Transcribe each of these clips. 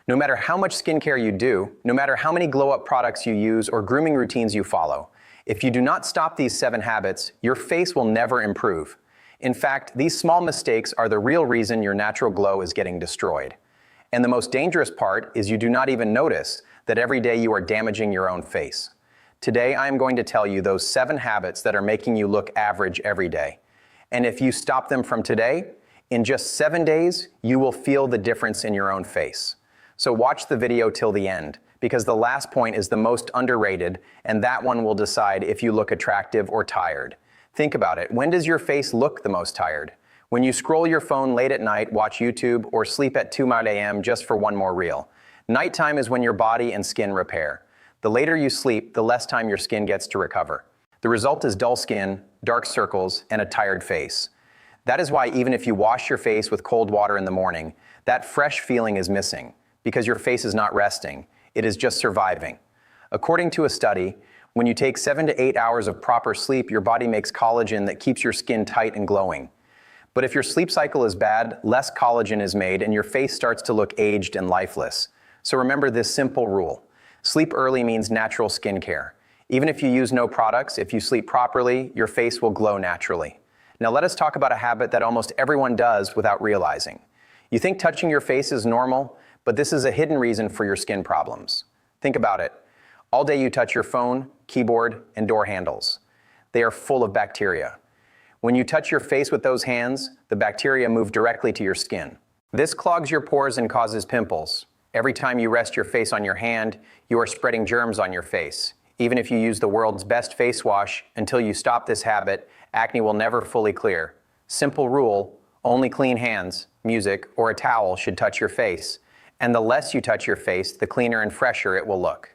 No matter how much skincare you do, no matter how many glow-up products you use or grooming routines you follow, if you do not stop these 7 habits, your face will never improve. In fact, these small mistakes are the real reason your natural glow is getting destroyed. And the most dangerous part is you do not even notice that every day you are damaging your own face. Today, I am going to tell you those 7 habits that are making you look average every day. And if you stop them from today, in just 7 days, you will feel the difference in your own face. So watch the video till the end, because the last point is the most underrated, and that one will decide if you look attractive or tired. Think about it. When does your face look the most tired? When you scroll your phone late at night, watch YouTube, or sleep at 2 a.m. just for one more reel. Nighttime is when your body and skin repair. The later you sleep, the less time your skin gets to recover. The result is dull skin, dark circles, and a tired face. That is why even if you wash your face with cold water in the morning, that fresh feeling is missing, because your face is not resting. It is just surviving. According to a study, when you take 7 to 8 hours of proper sleep, your body makes collagen that keeps your skin tight and glowing. But if your sleep cycle is bad, less collagen is made and your face starts to look aged and lifeless. So remember this simple rule. Sleep early means natural skincare. Even if you use no products, if you sleep properly, your face will glow naturally. Now let us talk about a habit that almost everyone does without realizing. You think touching your face is normal, but this is a hidden reason for your skin problems. Think about it. All day you touch your phone, keyboard, and door handles. They are full of bacteria. When you touch your face with those hands, the bacteria move directly to your skin. This clogs your pores and causes pimples. Every time you rest your face on your hand, you are spreading germs on your face. Even if you use the world's best face wash, until you stop this habit, acne will never fully clear. Simple rule, only clean hands, music, or a towel should touch your face. And the less you touch your face, the cleaner and fresher it will look.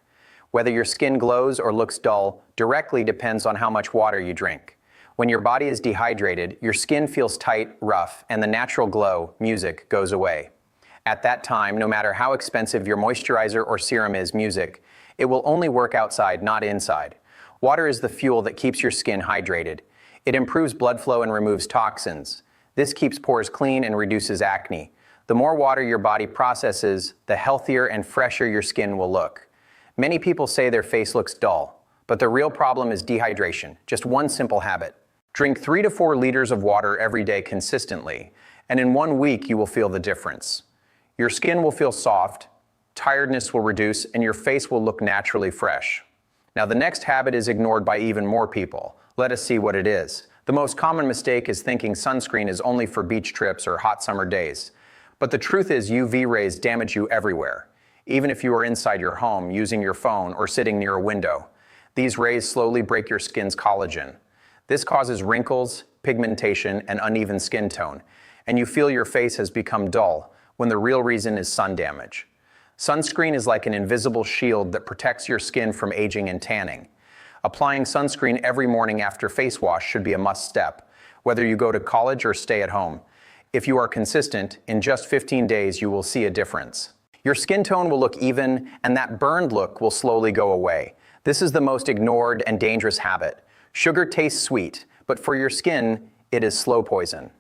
Whether your skin glows or looks dull directly depends on how much water you drink. When your body is dehydrated, your skin feels tight, rough, and the natural glow, music, goes away. At that time, no matter how expensive your moisturizer or serum is, music, it will only work outside, not inside. Water is the fuel that keeps your skin hydrated. It improves blood flow and removes toxins. This keeps pores clean and reduces acne. The more water your body processes, the healthier and fresher your skin will look. Many people say their face looks dull, but the real problem is dehydration. Just one simple habit. Drink 3 to 4 liters of water every day consistently, and in 1 week you will feel the difference. Your skin will feel soft, tiredness will reduce, and your face will look naturally fresh. Now the next habit is ignored by even more people. Let us see what it is. The most common mistake is thinking sunscreen is only for beach trips or hot summer days. But the truth is UV rays damage you everywhere, even if you are inside your home using your phone or sitting near a window. These rays slowly break your skin's collagen. This causes wrinkles, pigmentation, and uneven skin tone, and you feel your face has become dull when the real reason is sun damage. Sunscreen is like an invisible shield that protects your skin from aging and tanning. Applying sunscreen every morning after face wash should be a must step, whether you go to college or stay at home. If you are consistent, in just 15 days you will see a difference. Your skin tone will look even, and that burned look will slowly go away. This is the most ignored and dangerous habit. Sugar tastes sweet, but for your skin, it is slow poison.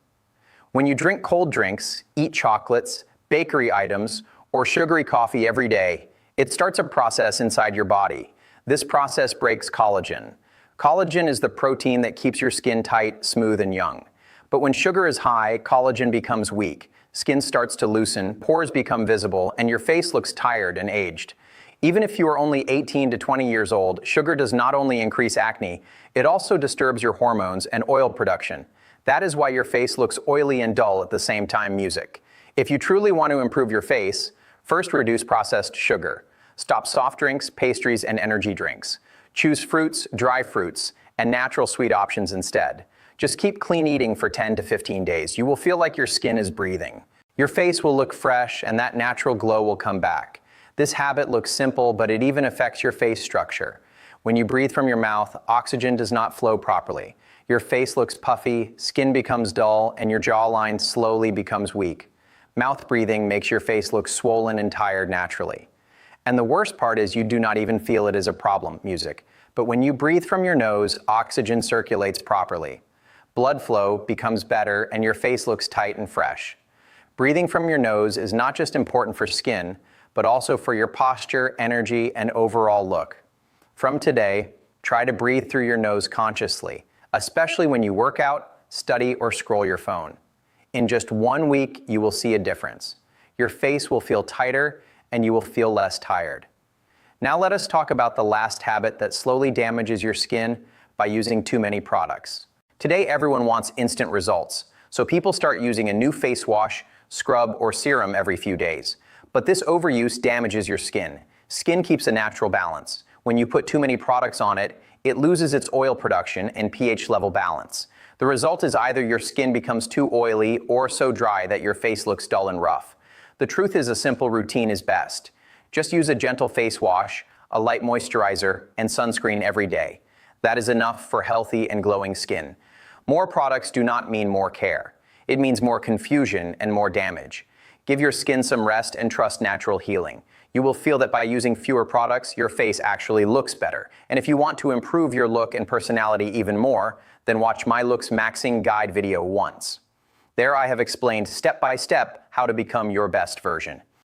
When you drink cold drinks, eat chocolates, bakery items, or sugary coffee every day, it starts a process inside your body. This process breaks collagen. Collagen is the protein that keeps your skin tight, smooth, and young. But when sugar is high, collagen becomes weak. Skin starts to loosen, pores become visible, and your face looks tired and aged. Even if you are only 18 to 20 years old, sugar does not only increase acne, it also disturbs your hormones and oil production. That is why your face looks oily and dull at the same time, music. If you truly want to improve your face, first reduce processed sugar. Stop soft drinks, pastries, and energy drinks. Choose fruits, dry fruits, and natural sweet options instead. Just keep clean eating for 10 to 15 days. You will feel like your skin is breathing. Your face will look fresh and that natural glow will come back. This habit looks simple, but it even affects your face structure. When you breathe from your mouth, oxygen does not flow properly. Your face looks puffy, skin becomes dull, and your jawline slowly becomes weak. Mouth breathing makes your face look swollen and tired naturally. And the worst part is you do not even feel it as a problem, music. But when you breathe from your nose, oxygen circulates properly. Blood flow becomes better and your face looks tight and fresh. Breathing from your nose is not just important for skin, but also for your posture, energy, and overall look. From today, try to breathe through your nose consciously, especially when you work out, study, or scroll your phone. In just 1 week, you will see a difference. Your face will feel tighter and you will feel less tired. Now let us talk about the last habit that slowly damages your skin by using too many products. Today, everyone wants instant results, so people start using a new face wash, scrub, or serum every few days. But this overuse damages your skin. Skin keeps a natural balance. When you put too many products on it, it loses its oil production and pH level balance. The result is either your skin becomes too oily or so dry that your face looks dull and rough. The truth is, a simple routine is best. Just use a gentle face wash, a light moisturizer, and sunscreen every day. That is enough for healthy and glowing skin. More products do not mean more care. It means more confusion and more damage. Give your skin some rest and trust natural healing. You will feel that by using fewer products, your face actually looks better. And if you want to improve your look and personality even more, then watch my Looks Maxing Guide video once. There I have explained step by step how to become your best version.